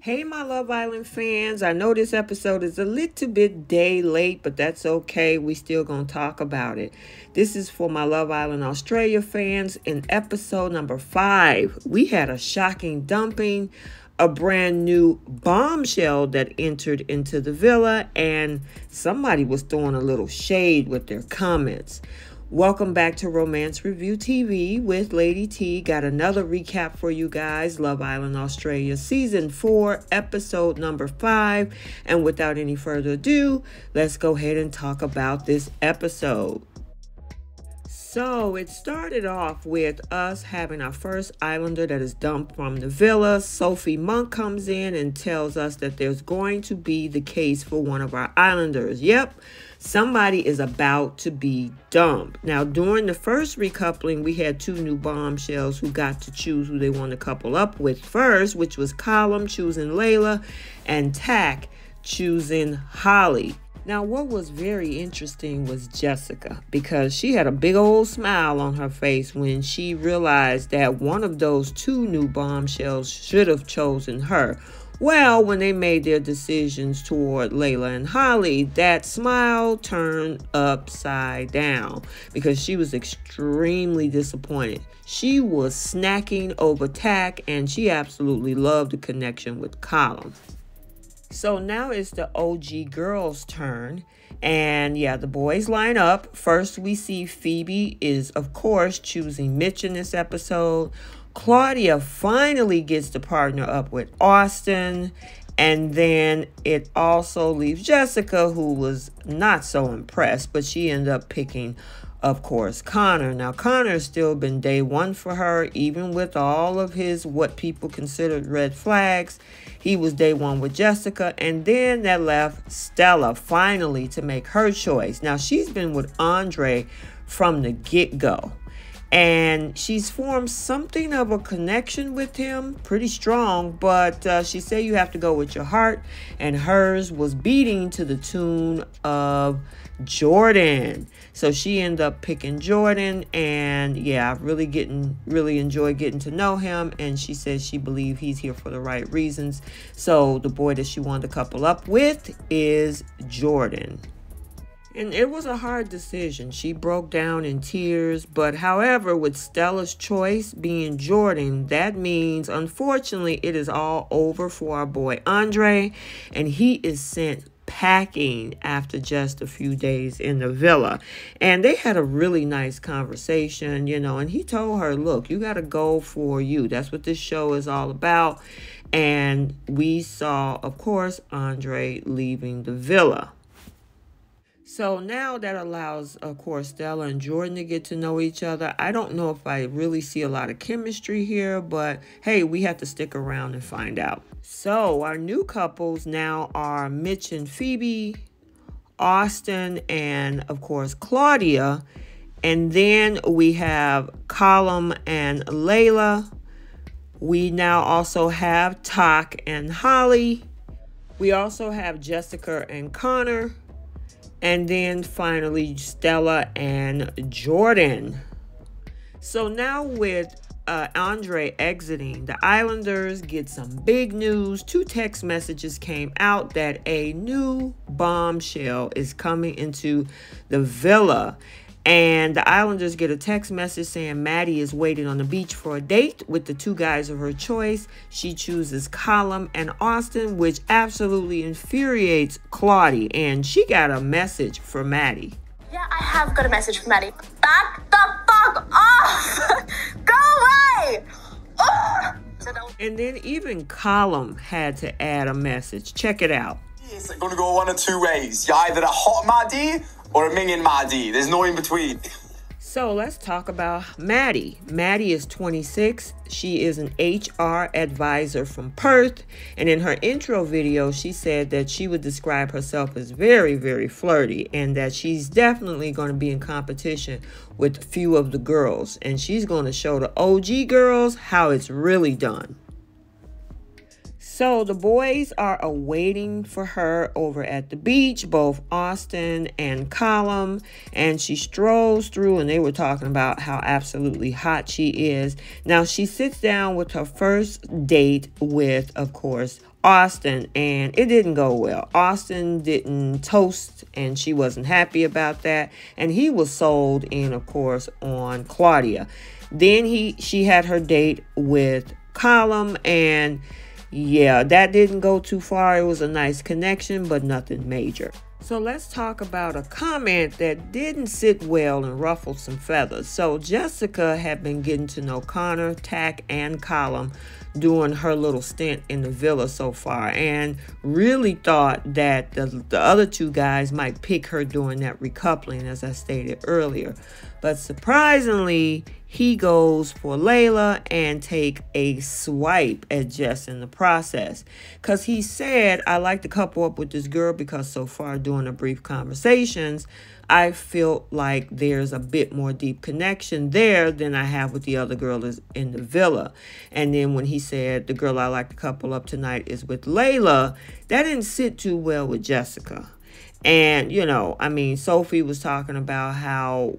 Hey, my Love Island fans. I know this episode is a little bit day late, but that's okay. We still gonna talk about it. This is for my Love Island Australia fans. In episode number 5, we had a shocking dumping, a brand new bombshell that entered into the villa, and somebody was throwing a little shade with their comments. Welcome back to Romance Review TV with Lady T. Got another recap for you guys. Love Island Australia Season 4, Episode number 5. And without any further ado, let's go ahead and talk about this episode. So it started off with us having our first islander that is dumped from the villa. Sophie Monk comes in and tells us that there's going to be the case for one of our islanders. Yep, somebody is about to be dumped. Now, during the first recoupling, we had 2 new bombshells who got to choose who they want to couple up with first, which was Column choosing Layla and Tack choosing Holly. Now, what was very interesting was Jessica, because she had a big old smile on her face when she realized that one of those 2 new bombshells should have chosen her. Well, when they made their decisions toward Layla and Holly, that smile turned upside down because she was extremely disappointed. She was snacking over Tack, and she absolutely loved the connection with Colin. So now it's the OG girls' turn. And yeah, the boys line up. First, we see Phoebe is, of course, choosing Mitch in this episode. Claudia finally gets to partner up with Austin. And then it also leaves Jessica, who was not so impressed, but she ended up picking, of course, Connor. Now, Connor's still been day one for her, even with all of his what people considered red flags. He was day one with Jessica, and then that left Stella finally to make her choice. Now, she's been with Andre from the get-go, and she's formed something of a connection with him, pretty strong, but she said you have to go with your heart, and hers was beating to the tune of Jordan. So she ended up picking Jordan, and yeah, I really enjoyed getting to know him, and she says she believes he's here for the right reasons. So the boy that she wanted to couple up with is Jordan. And it was a hard decision. She broke down in tears. But however, with Stella's choice being Jordan, that means, unfortunately, it is all over for our boy Andre. And he is sent packing after just a few days in the villa. And they had a really nice conversation, and he told her, look, you got to go for you. That's what this show is all about. And we saw, of course, Andre leaving the villa. So now that allows, of course, Stella and Jordan to get to know each other. I don't know if I really see a lot of chemistry here, but hey, we have to stick around and find out. So our new couples now are Mitch and Phoebe, Austin, and of course, Claudia. And then we have Colum and Layla. We now also have Tack and Holly. We also have Jessica and Connor. And then finally, Stella and Jordan. So now with Andre exiting, the Islanders get some big news. 2 text messages came out that a new bombshell is coming into the villa. And the Islanders get a text message saying Maddy is waiting on the beach for a date with the 2 guys of her choice. She chooses Colum and Austin, which absolutely infuriates Claudia. And she got a message for Maddy. Yeah, I have got a message for Maddy. Back the fuck off! Go away! Ugh! And then even Colum had to add a message. Check it out. It's going to go one of 2 ways. You're either a hot Maddy or a minging Maddy. There's no in between. So let's talk about Maddy. Maddy is 26. She is an HR advisor from Perth. And in her intro video, she said that she would describe herself as very, very flirty, and that she's definitely going to be in competition with a few of the girls. And she's going to show the OG girls how it's really done. So the boys are awaiting for her over at the beach, both Austin and Colum, and she strolls through, and they were talking about how absolutely hot she is. Now she sits down with her first date with, of course, Austin, and it didn't go well. Austin didn't toast, and she wasn't happy about that, and he was sold in, of course, on Claudia. Then she had her date with Colum, and yeah, that didn't go too far. It was a nice connection, but nothing major. So let's talk about a comment that didn't sit well and ruffled some feathers. So Jessica had been getting to know Connor, Tack, and Colum during her little stint in the villa so far, and really thought that the other two guys might pick her during that recoupling, as I stated earlier. But surprisingly, he goes for Layla and take a swipe at Jess in the process. Because he said, I like to couple up with this girl because so far during the brief conversations, I feel like there's a bit more deep connection there than I have with the other girl is in the villa. And then when he said, the girl I like to couple up tonight is with Layla, that didn't sit too well with Jessica. And, you know, I mean, Sophie was talking about how,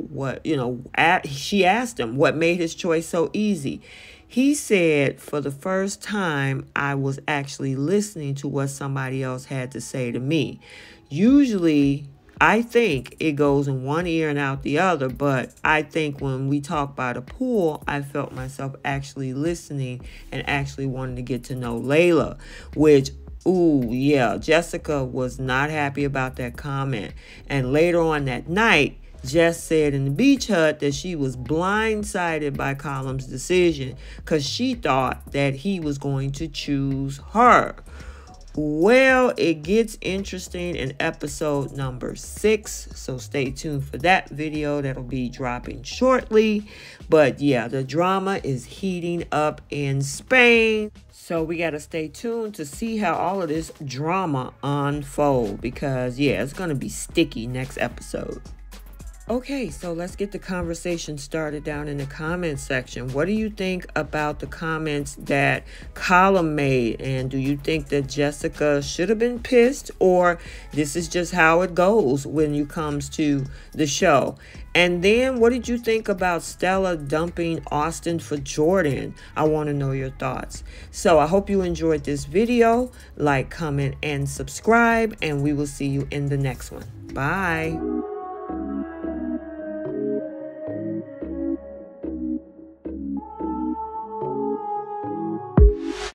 she asked him what made his choice so easy. He said, for the first time, I was actually listening to what somebody else had to say to me. Usually, I think it goes in one ear and out the other, but I think when we talk by the pool, I felt myself actually listening and actually wanting to get to know Layla, which, ooh, yeah, Jessica was not happy about that comment. And later on that night, Jess said in the beach hut that she was blindsided by Colum's decision because she thought that he was going to choose her. Well, it gets interesting in episode number 6, so stay tuned for that video. That'll be dropping shortly. But yeah, the drama is heating up in Spain. So we got to stay tuned to see how all of this drama unfold because, yeah, it's going to be sticky next episode. Okay, so let's get the conversation started down in the comments section. What do you think about the comments that Colum made? And do you think that Jessica should have been pissed, or this is just how it goes when it comes to the show? And then what did you think about Stella dumping Austin for Jordan? I want to know your thoughts. So I hope you enjoyed this video. Like, comment, and subscribe, and we will see you in the next one. Bye.